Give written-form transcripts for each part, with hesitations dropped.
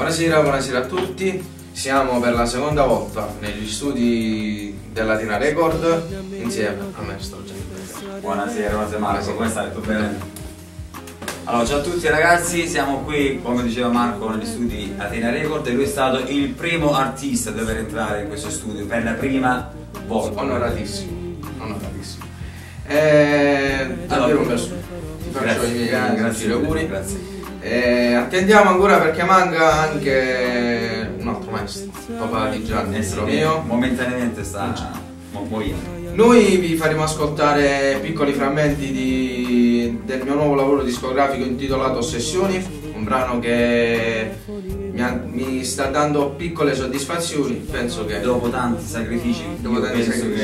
Buonasera a tutti. Siamo per la seconda volta negli studi della Latina Record insieme a Maestro Gianni. Buonasera Marco, come stai? Tutto bene? Allora, ciao a tutti ragazzi, siamo qui, come diceva Marco, negli studi Latina Record e lui è stato il primo artista a dover entrare in questo studio per la prima volta. Onoratissimo. Davvero un bel studio. Ti faccio i miei auguri. Grazie. Attendiamo ancora perché manca anche un altro maestro, papà di Gianni, mio. Momentaneamente sta morendo. Noi vi faremo ascoltare piccoli frammenti del mio nuovo lavoro discografico intitolato Ossessioni, un brano che mi sta dando piccole soddisfazioni. Penso che dopo tanti sacrifici,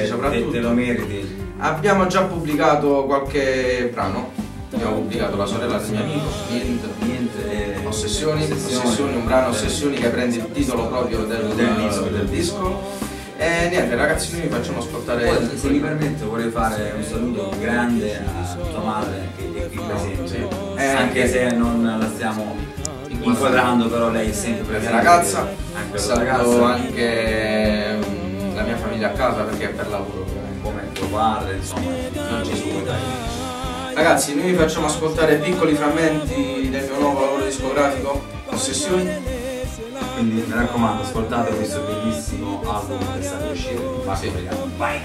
soprattutto te lo meriti. Abbiamo già pubblicato qualche brano. Abbiamo pubblicato La sorella del mio amico, Niente, Ossessioni, un brano Ossessioni che prende il titolo proprio del disco. E niente ragazzi, noi vi facciamo ascoltare. Poi, se mi permette, vorrei fare un saluto grande a tua madre che è qui presente, anche se non la stiamo inquadrando, però lei è sempre presente. La mia ragazza, saluto anche la mia famiglia a casa perché è per lavoro, come tuo padre, insomma, non ci sono dai. Ragazzi, noi vi facciamo ascoltare piccoli frammenti del mio nuovo lavoro discografico, Ossessioni. Quindi mi raccomando, ascoltate questo bellissimo album che sta per uscire. Sì. Vai!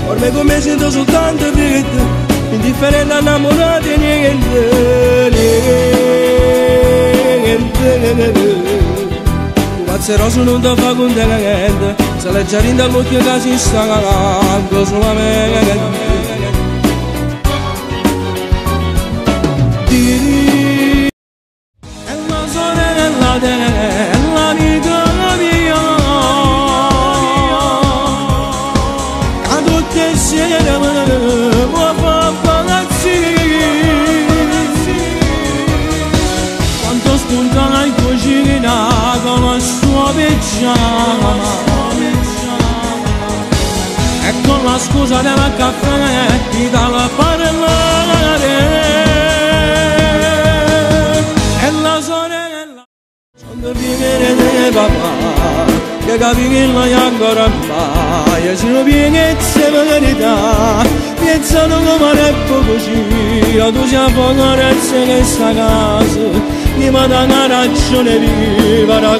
Ormai come sento soltanto per te, indifferente innamorato e niente. Pazzerò se non ti fa conto niente, se leggerin dall'occhio che si sta cagando solamente. È la sorella della vita mia, a tutte sere può far quanto spunta in cucina con la sua pigiama e con la scusa della caffè ti dà la parlare. E la sorella quando viene di papà che capi che non è ancora mai, e se non viene la verità pensano come è così, tu sei pocorezza che sta casa mi dà una ragione viva da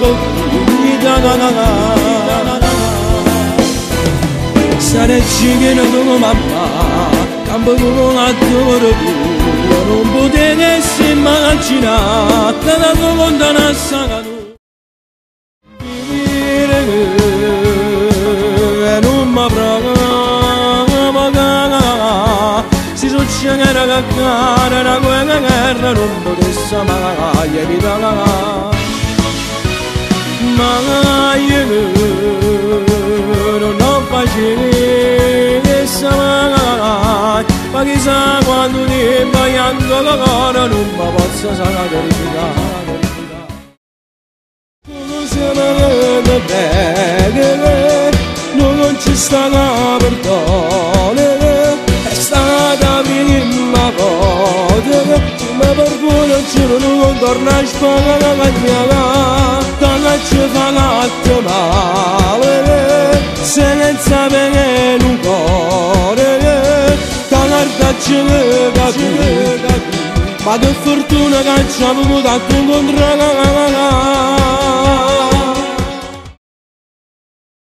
sarecci che non come mamma campo come adoro tu non potessi immaginare da tua lontananza e non mi provoca si succede che cara una guerra non potesse mai evitare, ma io non ho facessa mai, ma chissà quando ti vai ancora non mi posso sacrificare. Non bene, non ci sta perdono, è stata prima volta, ma per buono giro non torna a spagare la mia ci fa latte male, se ne sapere un cuore, canardaci le capi, ma che fortuna che ci avevo dato incontrare.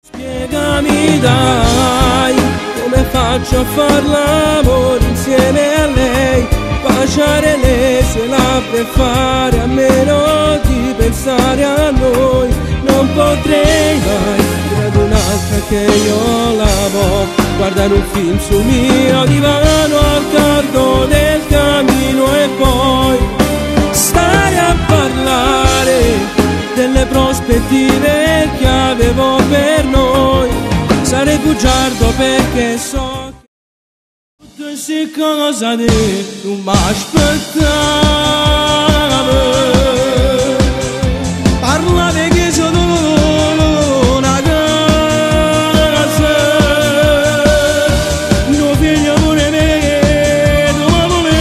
Spiegami dai, come faccio a far l'amore insieme a lei, baciare le sue labbra e fare a meno di pensare a noi, non potrei mai dire ad un'altra che io l'amo, guardare un film sul mio divano al caldo del camino e poi stare a parlare delle prospettive che avevo per noi. Sarei bugiardo perché so Se cosa te non mi aspettavo, parlate che sono una casa, non figlio pure me, dopo me,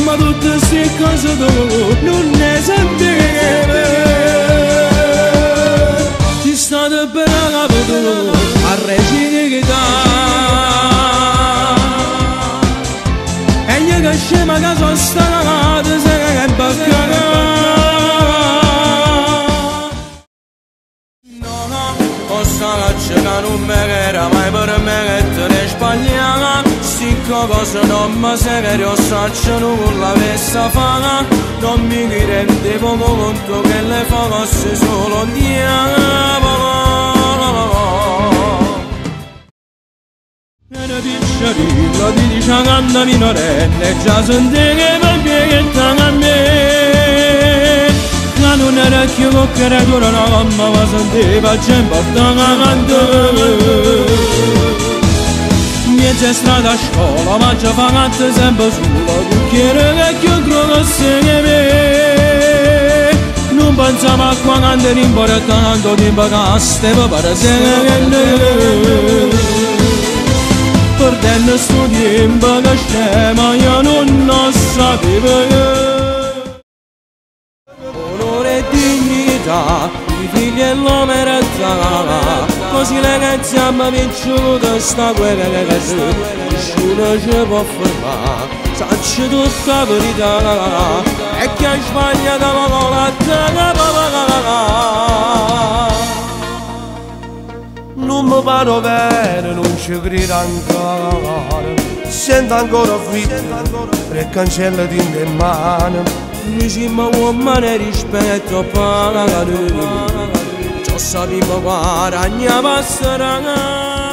ma tutte queste cose tu non ne sapevi, ci state per la foto a recitare e gli che scema che sono stata se che baccana no, posso lasciare non mi era mai per me che te ne sbagliava sti cose non mi serve o sacciano con la vessa fana non mi rendevo conto che le fosse solo un diavolo. Picciarilla ti dice canna minorenne già sente che mi pieghettano a me che non era più con creatura una mamma ma sentiva già importante cantare niente strada a scuola ma già pagate sempre sola cucchiere vecchio grosso che me non pensavo a quando eri in porta tanto tempo che stavo per sempre perdendo sto tempo che scema io non sapevo onore e dignità i figli e l'omerezza così le che siamo piaciute sta guerra che nessuno ci può fermare sacci tutta la verità e chi ha sbagliato la non mi pare bene, non ci credo ancora sento ancora fritto tre cancelle in mano noi siamo uomini e rispetto pagano ci sappiamo guadagnare passerà